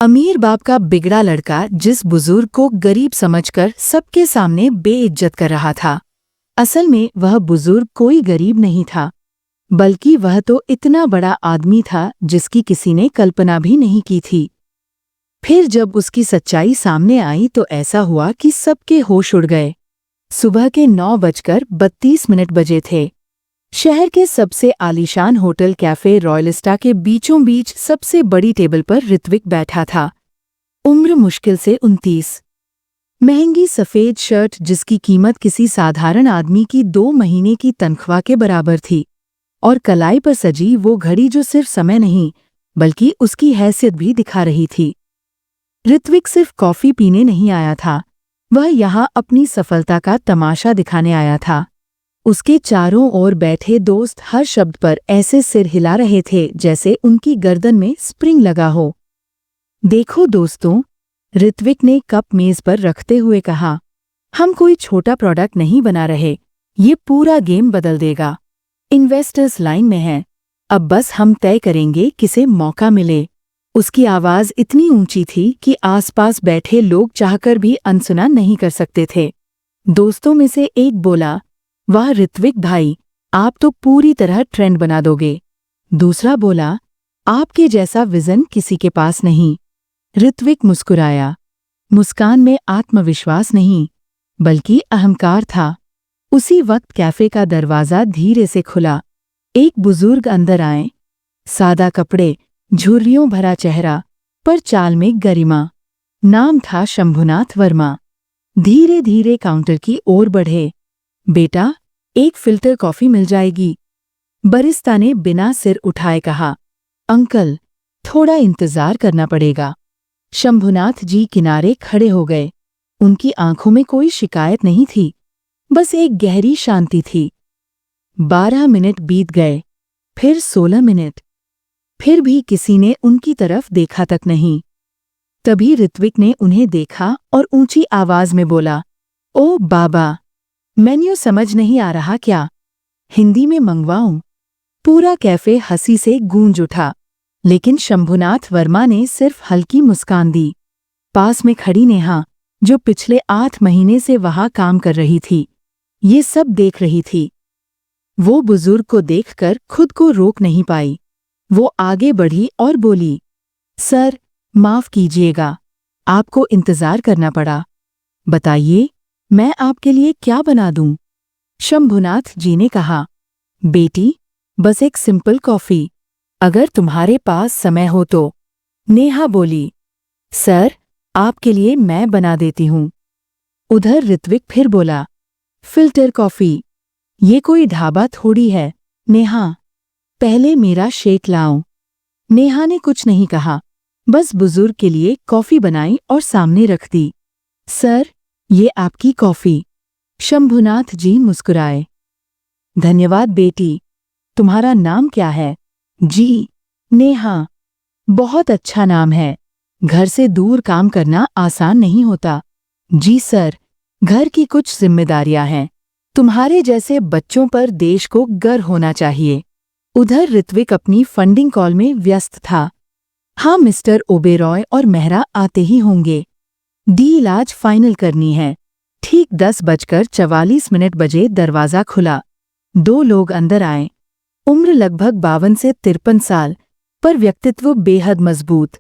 अमीर बाप का बिगड़ा लड़का जिस बुजुर्ग को गरीब समझकर सबके सामने बेइज्जत कर रहा था। असल में वह बुजुर्ग कोई गरीब नहीं था, बल्कि वह तो इतना बड़ा आदमी था जिसकी किसी ने कल्पना भी नहीं की थी। फिर जब उसकी सच्चाई सामने आई तो ऐसा हुआ कि सबके होश उड़ गए। सुबह के 9:32 बजे थे। शहर के सबसे आलीशान होटल कैफे रॉयलिस्टा के बीचों बीच सबसे बड़ी टेबल पर ऋत्विक बैठा था। उम्र मुश्किल से 29। महंगी सफेद शर्ट जिसकी कीमत किसी साधारण आदमी की 2 महीने की तनख्वाह के बराबर थी, और कलाई पर सजी वो घड़ी जो सिर्फ समय नहीं बल्कि उसकी हैसियत भी दिखा रही थी। ऋत्विक सिर्फ कॉफी पीने नहीं आया था, वह यहाँ अपनी सफलता का तमाशा दिखाने आया था। उसके चारों ओर बैठे दोस्त हर शब्द पर ऐसे सिर हिला रहे थे जैसे उनकी गर्दन में स्प्रिंग लगा हो। देखो दोस्तों, ऋत्विक ने कप मेज पर रखते हुए कहा, हम कोई छोटा प्रोडक्ट नहीं बना रहे, ये पूरा गेम बदल देगा। इन्वेस्टर्स लाइन में हैं, अब बस हम तय करेंगे किसे मौका मिले। उसकी आवाज इतनी ऊंची थी कि आसपास बैठे लोग चाहकर भी अनसुना नहीं कर सकते थे। दोस्तों में से एक बोला, वाह ऋत्विक भाई, आप तो पूरी तरह ट्रेंड बना दोगे। दूसरा बोला, आपके जैसा विजन किसी के पास नहीं। ऋत्विक मुस्कुराया। मुस्कान में आत्मविश्वास नहीं बल्कि अहंकार था। उसी वक्त कैफे का दरवाजा धीरे से खुला। एक बुजुर्ग अंदर आए। सादा कपड़े, झुर्रियों भरा चेहरा, पर चाल में गरिमा। नाम था शंभुनाथ वर्मा। धीरे धीरे काउंटर की ओर बढ़े। बेटा, एक फिल्टर कॉफी मिल जाएगी? बरिस्ता ने बिना सिर उठाए कहा। अंकल, थोड़ा इंतजार करना पड़ेगा। शंभुनाथ जी किनारे खड़े हो गए। उनकी आंखों में कोई शिकायत नहीं थी, बस एक गहरी शांति थी। 12 मिनट बीत गए, फिर 16 मिनट, फिर भी किसी ने उनकी तरफ देखा तक नहीं। तभी ऋत्विक ने उन्हें देखा और ऊंची आवाज में बोला, ओ बाबा, मेन्यू समझ नहीं आ रहा क्या? हिंदी में मंगवाऊं? पूरा कैफे हंसी से गूंज उठा, लेकिन शंभुनाथ वर्मा ने सिर्फ हल्की मुस्कान दी। पास में खड़ी नेहा, जो पिछले 8 महीने से वहां काम कर रही थी, ये सब देख रही थी। वो बुजुर्ग को देखकर खुद को रोक नहीं पाई। वो आगे बढ़ी और बोली, सर, माफ कीजिएगा, आपको इंतजार करना पड़ा। बताइए, मैं आपके लिए क्या बना दूं? शंभुनाथ जी ने कहा, बेटी, बस एक सिंपल कॉफी, अगर तुम्हारे पास समय हो तो। नेहा बोली, सर, आपके लिए मैं बना देती हूं। उधर ऋत्विक फिर बोला, फिल्टर कॉफी? ये कोई ढाबा थोड़ी है। नेहा, पहले मेरा शेक लाओ। नेहा ने कुछ नहीं कहा, बस बुजुर्ग के लिए कॉफी बनाई और सामने रख दी। सर, ये आपकी कॉफी। शंभुनाथ जी मुस्कुराए। धन्यवाद बेटी, तुम्हारा नाम क्या है? जी, नेहा। बहुत अच्छा नाम है। घर से दूर काम करना आसान नहीं होता। जी सर, घर की कुछ जिम्मेदारियां हैं। तुम्हारे जैसे बच्चों पर देश को गर्व होना चाहिए। उधर ऋत्विक अपनी फंडिंग कॉल में व्यस्त था। हाँ, मिस्टर ओबेरॉय और मेहरा आते ही होंगे। डील आज फाइनल करनी है। ठीक 10:44 बजे दरवाजा खुला। 2 लोग अंदर आए। उम्र लगभग 52 से 53 साल, पर व्यक्तित्व बेहद मजबूत।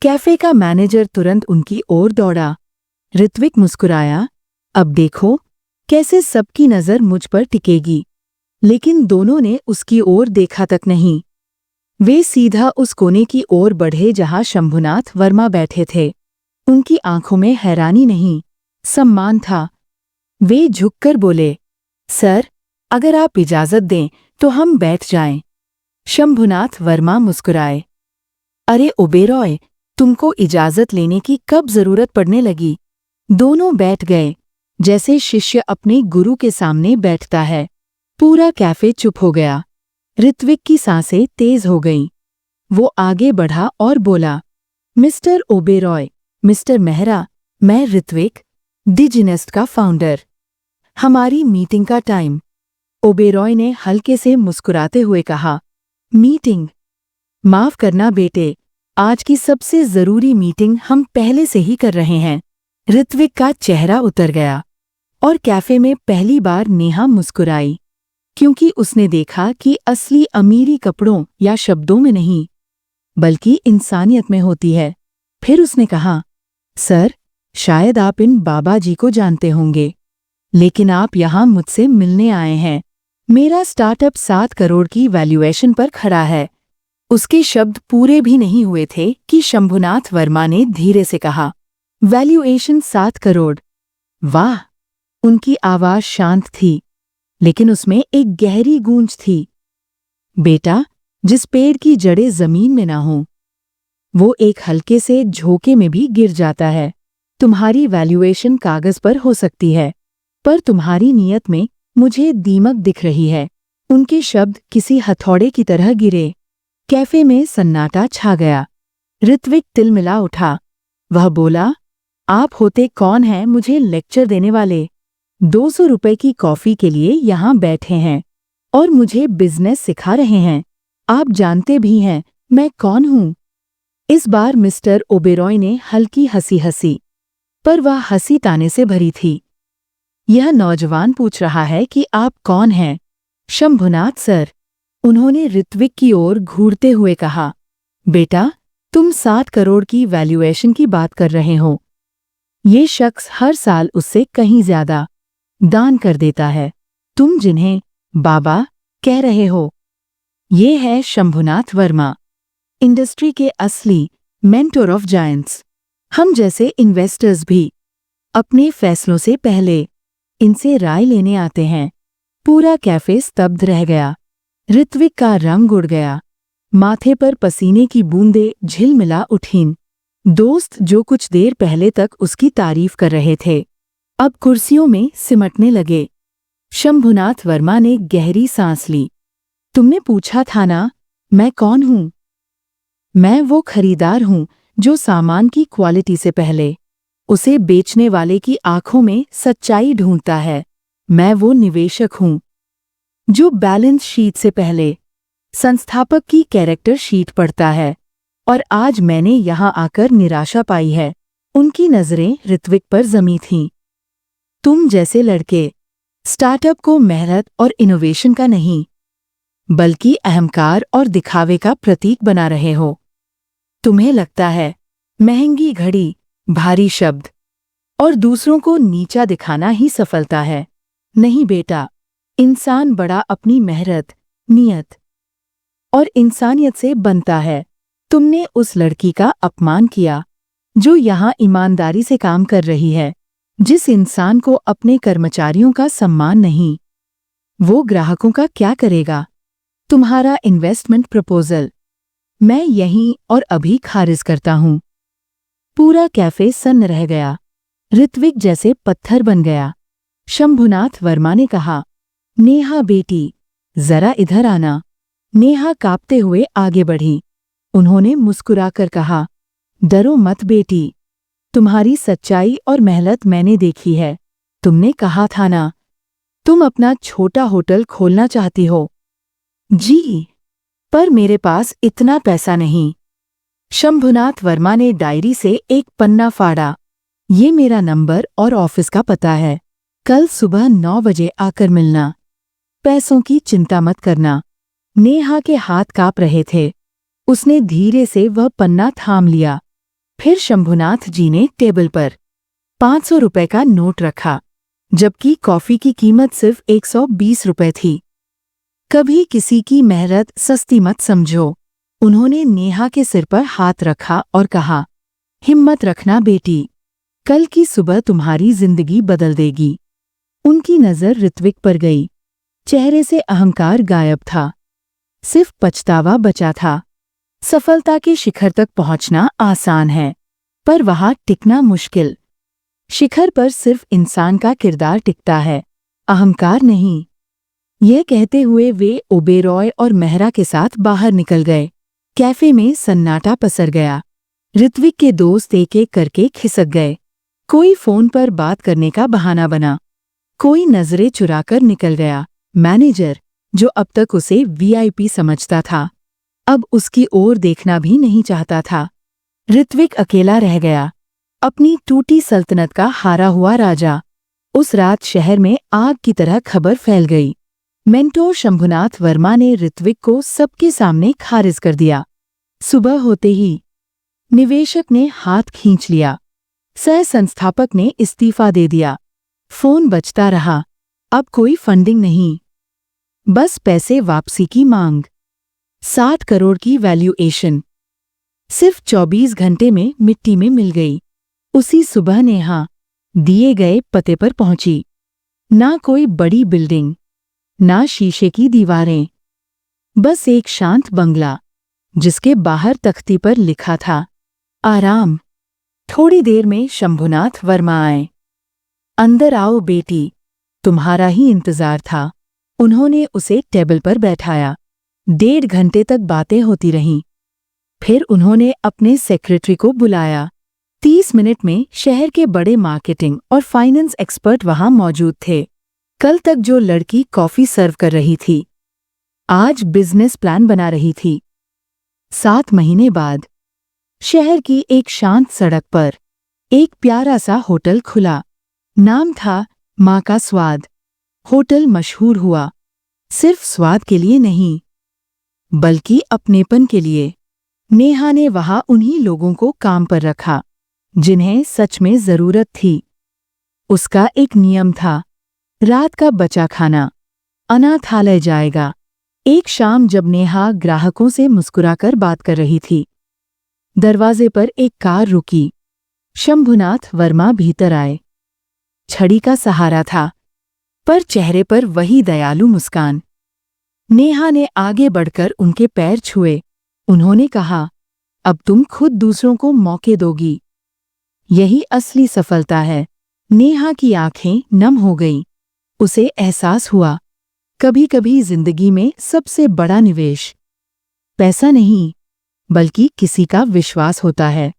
कैफे का मैनेजर तुरंत उनकी ओर दौड़ा। ऋत्विक मुस्कुराया, अब देखो कैसे सबकी नजर मुझ पर टिकेगी। लेकिन दोनों ने उसकी ओर देखा तक नहीं। वे सीधा उस कोने की ओर बढ़े जहां शंभुनाथ वर्मा बैठे थे। उनकी आंखों में हैरानी नहीं, सम्मान था। वे झुककर बोले, सर, अगर आप इजाजत दें तो हम बैठ जाएं। शंभुनाथ वर्मा मुस्कुराए। अरे ओबेरॉय, तुमको इजाजत लेने की कब जरूरत पड़ने लगी? दोनों बैठ गए, जैसे शिष्य अपने गुरु के सामने बैठता है। पूरा कैफे चुप हो गया। ऋत्विक की सांसें तेज हो गईं। वो आगे बढ़ा और बोला, मिस्टर ओबेरॉय, मिस्टर मेहरा, मैं ऋत्विक, डिजिनेस्ट का फाउंडर। हमारी मीटिंग का टाइम। ओबेरॉय ने हल्के से मुस्कुराते हुए कहा, मीटिंग? माफ करना बेटे, आज की सबसे जरूरी मीटिंग हम पहले से ही कर रहे हैं। ऋत्विक का चेहरा उतर गया और कैफे में पहली बार नेहा मुस्कुराई, क्योंकि उसने देखा कि असली अमीरी कपड़ों या शब्दों में नहीं, बल्कि इंसानियत में होती है। फिर उसने कहा, सर, शायद आप इन बाबा जी को जानते होंगे, लेकिन आप यहाँ मुझसे मिलने आए हैं। मेरा स्टार्टअप 7 करोड़ की वैल्यूएशन पर खड़ा है। उसके शब्द पूरे भी नहीं हुए थे कि शंभुनाथ वर्मा ने धीरे से कहा, वैल्यूएशन 7 करोड़। वाह! उनकी आवाज शांत थी, लेकिन उसमें एक गहरी गूंज थी। बेटा, जिस पेड़ की जड़ें जमीन में ना हों, वो एक हल्के से झोंके में भी गिर जाता है। तुम्हारी वैल्यूएशन कागज पर हो सकती है, पर तुम्हारी नीयत में मुझे दीमक दिख रही है। उनके शब्द किसी हथौड़े की तरह गिरे। कैफे में सन्नाटा छा गया। ऋत्विक तिलमिला उठा। वह बोला, आप होते कौन हैं मुझे लेक्चर देने वाले? 200 रुपए की कॉफी के लिए यहाँ बैठे हैं और मुझे बिजनेस सिखा रहे हैं। आप जानते भी हैं मैं कौन हूँ। इस बार मिस्टर ओबेरॉय ने हल्की हंसी हंसी, पर वह हंसी ताने से भरी थी। यह नौजवान पूछ रहा है कि आप कौन हैं? शंभुनाथ सर, उन्होंने ऋत्विक की ओर घूरते हुए कहा। बेटा, तुम 7 करोड़ की वैल्यूएशन की बात कर रहे हो। ये शख्स हर साल उससे कहीं ज्यादा दान कर देता है। तुम जिन्हें बाबा कह रहे हो, ये है शंभुनाथ वर्मा, इंडस्ट्री के असली मेंटोर ऑफ जायंट्स। हम जैसे इन्वेस्टर्स भी अपने फैसलों से पहले इनसे राय लेने आते हैं। पूरा कैफे स्तब्ध रह गया। ऋत्विक का रंग उड़ गया। माथे पर पसीने की बूंदें झिलमिला उठीं। दोस्त जो कुछ देर पहले तक उसकी तारीफ कर रहे थे, अब कुर्सियों में सिमटने लगे। शंभुनाथ वर्मा ने गहरी सांस ली। तुमने पूछा था ना, मैं कौन हूं? मैं वो खरीदार हूं जो सामान की क्वालिटी से पहले उसे बेचने वाले की आंखों में सच्चाई ढूंढता है। मैं वो निवेशक हूं जो बैलेंस शीट से पहले संस्थापक की कैरेक्टर शीट पढ़ता है। और आज मैंने यहां आकर निराशा पाई है। उनकी नजरें ऋत्विक पर जमी थीं। तुम जैसे लड़के स्टार्टअप को मेहनत और इनोवेशन का नहीं, बल्कि अहंकार और दिखावे का प्रतीक बना रहे हो। तुम्हें लगता है महंगी घड़ी, भारी शब्द और दूसरों को नीचा दिखाना ही सफलता है। नहीं बेटा, इंसान बड़ा अपनी मेहनत, नियत और इंसानियत से बनता है। तुमने उस लड़की का अपमान किया जो यहाँ ईमानदारी से काम कर रही है। जिस इंसान को अपने कर्मचारियों का सम्मान नहीं, वो ग्राहकों का क्या करेगा? तुम्हारा इन्वेस्टमेंट प्रपोजल मैं यहीं और अभी खारिज करता हूं। पूरा कैफे सन्न रह गया। ऋत्विक जैसे पत्थर बन गया। शंभुनाथ वर्मा ने कहा, नेहा बेटी, जरा इधर आना। नेहा कांपते हुए आगे बढ़ी। उन्होंने मुस्कुराकर कहा, डरो मत बेटी, तुम्हारी सच्चाई और मेहनत मैंने देखी है। तुमने कहा था ना, तुम अपना छोटा होटल खोलना चाहती हो। जी, पर मेरे पास इतना पैसा नहीं। शंभुनाथ वर्मा ने डायरी से एक पन्ना फाड़ा। ये मेरा नंबर और ऑफिस का पता है। कल सुबह 9 बजे आकर मिलना। पैसों की चिंता मत करना। नेहा के हाथ कांप रहे थे। उसने धीरे से वह पन्ना थाम लिया। फिर शंभुनाथ जी ने टेबल पर 500 रुपए का नोट रखा, जबकि कॉफी की कीमत सिर्फ 120 रुपए थी। कभी किसी की मेहनत सस्ती मत समझो। उन्होंने नेहा के सिर पर हाथ रखा और कहा, हिम्मत रखना बेटी, कल की सुबह तुम्हारी जिंदगी बदल देगी। उनकी नजर ऋत्विक पर गई। चेहरे से अहंकार गायब था, सिर्फ पछतावा बचा था। सफलता के शिखर तक पहुंचना आसान है, पर वहां टिकना मुश्किल। शिखर पर सिर्फ इंसान का किरदार टिकता है, अहंकार नहीं। यह कहते हुए वे ओबेरॉय और मेहरा के साथ बाहर निकल गए। कैफे में सन्नाटा पसर गया। ऋत्विक के दोस्त एक एक करके खिसक गए। कोई फोन पर बात करने का बहाना बना, कोई नजरें चुराकर निकल गया। मैनेजर, जो अब तक उसे वीआईपी समझता था, अब उसकी ओर देखना भी नहीं चाहता था। ऋत्विक अकेला रह गया, अपनी टूटी सल्तनत का हारा हुआ राजा। उस रात शहर में आग की तरह खबर फैल गई। मेंटोर शंभुनाथ वर्मा ने ऋत्विक को सबके सामने खारिज कर दिया। सुबह होते ही निवेशक ने हाथ खींच लिया, सह संस्थापक ने इस्तीफा दे दिया। फोन बजता रहा, अब कोई फंडिंग नहीं, बस पैसे वापसी की मांग। 60 करोड़ की वैल्यूएशन सिर्फ 24 घंटे में मिट्टी में मिल गई। उसी सुबह नेहा दिए गए पते पर पहुंची। ना कोई बड़ी बिल्डिंग, ना शीशे की दीवारें, बस एक शांत बंगला जिसके बाहर तख्ती पर लिखा था आराम। थोड़ी देर में शंभुनाथ वर्मा आए। अंदर आओ बेटी, तुम्हारा ही इंतजार था। उन्होंने उसे टेबल पर बैठाया। 1.5 घंटे तक बातें होती रहीं। फिर उन्होंने अपने सेक्रेटरी को बुलाया। 30 मिनट में शहर के बड़े मार्केटिंग और फाइनेंस एक्सपर्ट वहां मौजूद थे। कल तक जो लड़की कॉफी सर्व कर रही थी, आज बिजनेस प्लान बना रही थी। 7 महीने बाद शहर की एक शांत सड़क पर एक प्यारा सा होटल खुला। नाम था माँ का स्वाद। होटल मशहूर हुआ सिर्फ स्वाद के लिए नहीं, बल्कि अपनेपन के लिए। नेहा ने वहां उन्हीं लोगों को काम पर रखा जिन्हें सच में जरूरत थी। उसका एक नियम था, रात का बचा खाना अनाथालय जाएगा। एक शाम जब नेहा ग्राहकों से मुस्कुराकर बात कर रही थी, दरवाजे पर एक कार रुकी। शंभुनाथ वर्मा भीतर आए। छड़ी का सहारा था, पर चेहरे पर वही दयालु मुस्कान। नेहा ने आगे बढ़कर उनके पैर छुए। उन्होंने कहा, अब तुम खुद दूसरों को मौके दोगी, यही असली सफलता है। नेहा की आंखें नम हो गईं। उसे एहसास हुआ, कभी कभी जिंदगी में सबसे बड़ा निवेश पैसा नहीं, बल्कि किसी का विश्वास होता है।